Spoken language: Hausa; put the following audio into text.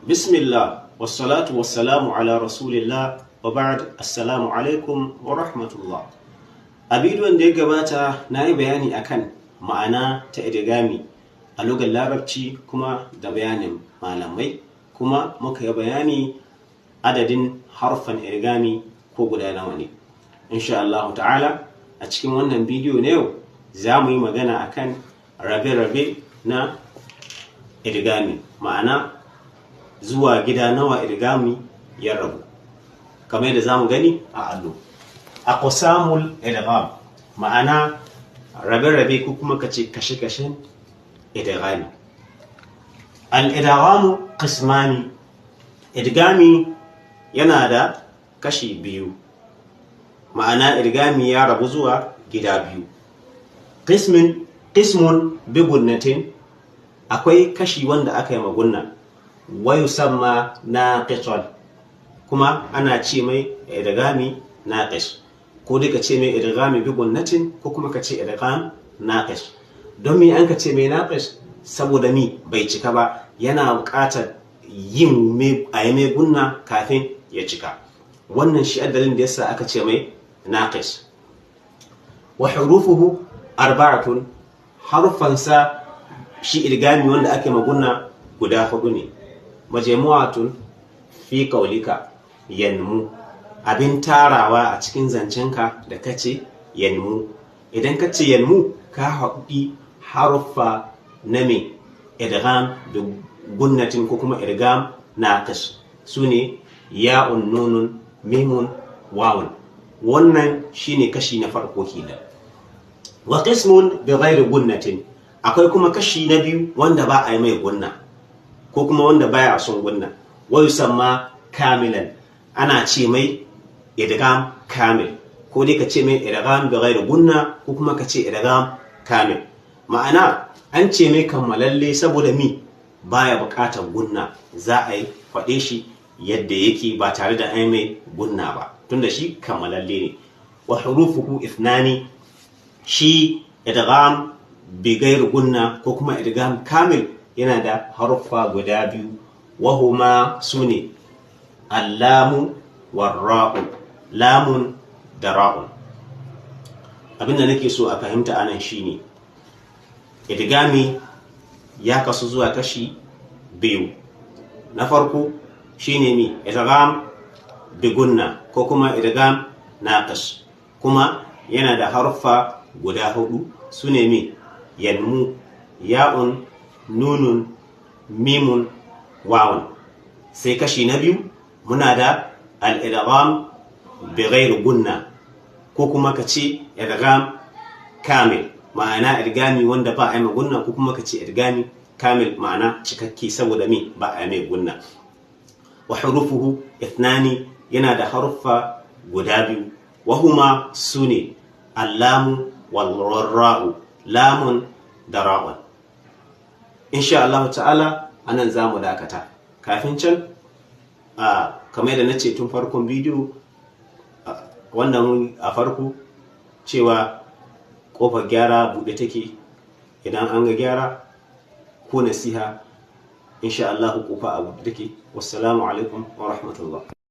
Bismillah, wassalatu wassalamu ala rasulillah wa ba'd. Assalamu alaikum wa rahmatullah. A bidiyon da ya gabata na yi bayani akan ma'ana ta idgami a lugar larabci kuma da bayanin malamai, kuma muka yi bayani adadin harfan idgami ko guda nawa ne. Insha Allah ta'ala a cikin wannan bidiyo na yau za mu yi magana akan rabe-rabe na idgami, ma'ana zuwa gida nawa idgami ya rabu, kamar yadda zamu gani a allo. Aqsamul idgham, ma'ana rabe-rabe ko kuma kace kashe-kashen idgami. Al-idghamu qismani, idgami yana da kashi biyu, ma'ana idgami ya rabu zuwa gida biyu. Qismun bi gunnatin, akwai kashi wanda aka yi magunna, wa yusamma naqisan, kuma ana ce mai idghami naqis, ko dai ka ce mai idghami bi gunnatin ko kuma ka ce idgham naqis. Don me an ka ce mai naqis? Saboda mi bai cika ba, yana buƙatar yin a yi mai gunna kafin ya cika. Wannan shi dalilin da yasa aka ce mai naqis. Wa hurufuhu arba'atun, harufansa shi idgami wanda ake magunna guda hudu ne. Majmu'atun fi qawlika yanmu, abin tarawa a cikin zancenka da kace yanmu. Idan kace yanmu ka haɗi haruffa na me idgham da gunnatin ko kuma idgham naqis, sune ya'un, nunun, mimun, wawun. Wannan shine kashi na farko kenan. Wa qismun bi ghairi gunnatin, akwai kuma kashi na biyu wanda ba a yi mai gunna ko kuma wanda baya son gunna. Wa yusamma kamilan, ana ce mai idgham kamil, ko dai ka ce mai idgham bi ghairi gunna ko kuma ka ce idgham kamil. Ma'ana an ce mai kammalalle saboda mi baya buƙatar gunna, za a yi faɗe shi yadda yake ba tare da ai mai gunna ba, tunda shi kammalalle ne. Wa hurufuhu ithnani, shi idgham bi ghairi gunna ko kuma idgham kamil yana da haruffa guda biyu, wahuma sune allamu warra'u, lamun da ra'un. Abinda nake so a fahimta anan shine idgami ya kasu zuwa kashi biyu. Na farko shine mi idgham bi gunna ko kuma idgham naqis, kuma yana da haruffa guda hudu, sune mi yanmu, ya'un, nunun, mimun, wawun. Sai kashi na biyu muna da al-idgham bi ghairi gunna ko kuma kace idgham kamil, ma'ana idgami wanda ba a yi gunna, ko kuma kace idgami kamil, ma'ana cikakke saboda me ba a yi gunna. Wa hurufuhu ithnani, yana da haruffa guda biyu, wahuma sune allamu wal ra'u, lamun da ra'un. Insha Allah ta'ala anan zamu dakata. Kafin can kamar yadda nace tun farkon bidiyo wannan a farko cewa kofar gyara buɗe take, idan an ga gyara ko nasiha insha Allah kofa a buɗe take. Wassalamu alaikum wa rahmatullah.